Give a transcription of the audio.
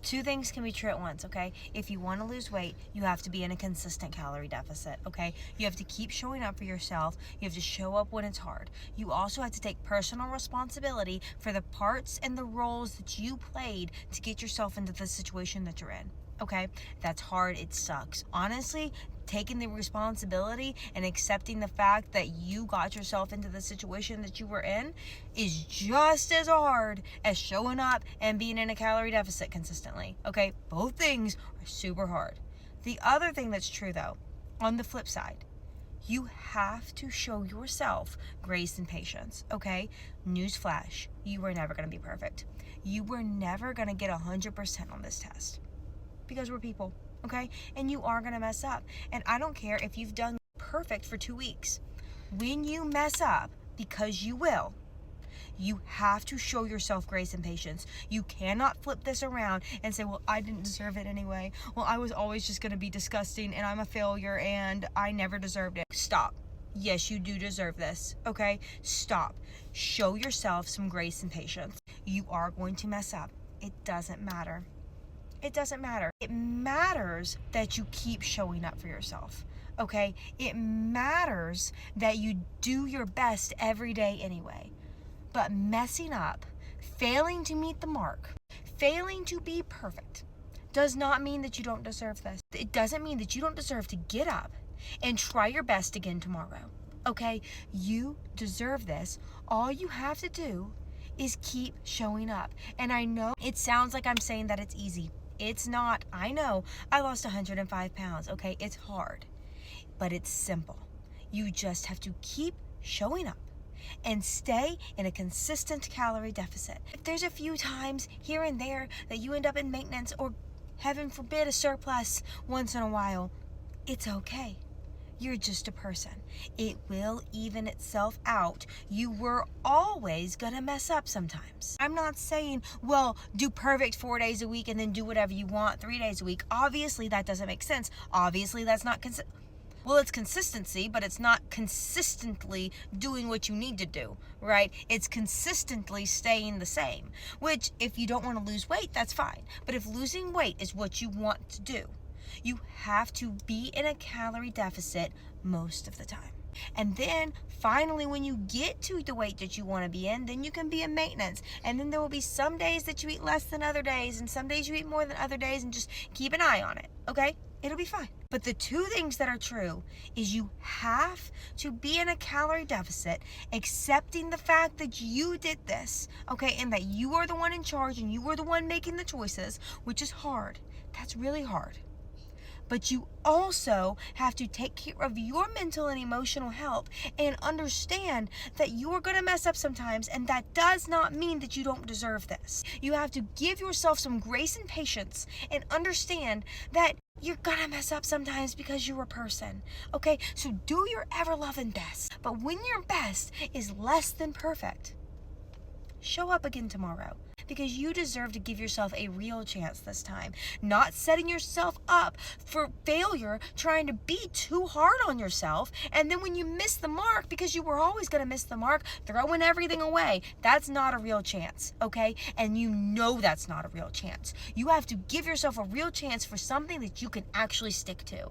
Two things can be true at once, okay? If you want to lose weight, you have to be in a consistent calorie deficit, okay? You have to keep showing up for yourself. You have to show up when it's hard. You also have to take personal responsibility for the parts and the roles that you played to get yourself into the situation that you're in, okay? That's hard. It sucks. Honestly, taking the responsibility and accepting the fact that you got yourself into the situation that you were in is just as hard as showing up and being in a calorie deficit consistently. Okay, both things are super hard. The other thing that's true though, on the flip side, you have to show yourself grace and patience, okay? Newsflash, you are never going to be perfect. You were never going to get 100% on this test because we're people. Okay? And you are going to mess up. And I don't care if you've done perfect for 2 weeks. When you mess up, because you will, you have to show yourself grace and patience. You cannot flip this around and say, well, I didn't deserve it anyway. Well, I was always just going to be disgusting and I'm a failure and I never deserved it. Stop. Yes, you do deserve this. Okay? Stop. Show yourself some grace and patience. You are going to mess up. It doesn't matter. It doesn't matter. It matters that you keep showing up for yourself, okay? It matters that you do your best every day anyway. But messing up, failing to meet the mark, failing to be perfect, does not mean that you don't deserve this. It doesn't mean that you don't deserve to get up and try your best again tomorrow, okay? You deserve this. All you have to do is keep showing up. And I know it sounds like I'm saying that it's easy. It's not. I know. I lost 105 pounds. Okay, it's hard, but it's simple. You just have to keep showing up and stay in a consistent calorie deficit. If there's a few times here and there that you end up in maintenance or, heaven forbid, a surplus once in a while, it's okay. You're just a person. It will even itself out. You were always gonna mess up sometimes. I'm not saying, well, do perfect 4 days a week and then do whatever you want 3 days a week. Obviously, that doesn't make sense. Obviously, that's not well, it's consistency, but it's not consistently doing what you need to do, right? It's consistently staying the same, which if you don't want to lose weight, that's fine. But if losing weight is what you want to do, you have to be in a calorie deficit most of the time. And then finally, when you get to the weight that you want to be in, then you can be in maintenance. And then there will be some days that you eat less than other days, and some days you eat more than other days, and just keep an eye on it, okay? It'll be fine. But the two things that are true is you have to be in a calorie deficit, accepting the fact that you did this, okay? And that you are the one in charge and you are the one making the choices, which is hard. That's really hard. But you also have to take care of your mental and emotional health and understand that you are going to mess up sometimes, and that does not mean that you don't deserve this. You have to give yourself some grace and patience and understand that you're gonna mess up sometimes because you're a person, okay? So do your ever-loving best. But when your best is less than perfect, show up again tomorrow, because you deserve to give yourself a real chance this time. Not setting yourself up for failure, trying to be too hard on yourself, and then when you miss the mark, because you were always going to miss the mark, throwing everything away. That's not a real chance, okay? And you know that's not a real chance. You have to give yourself a real chance for something that you can actually stick to.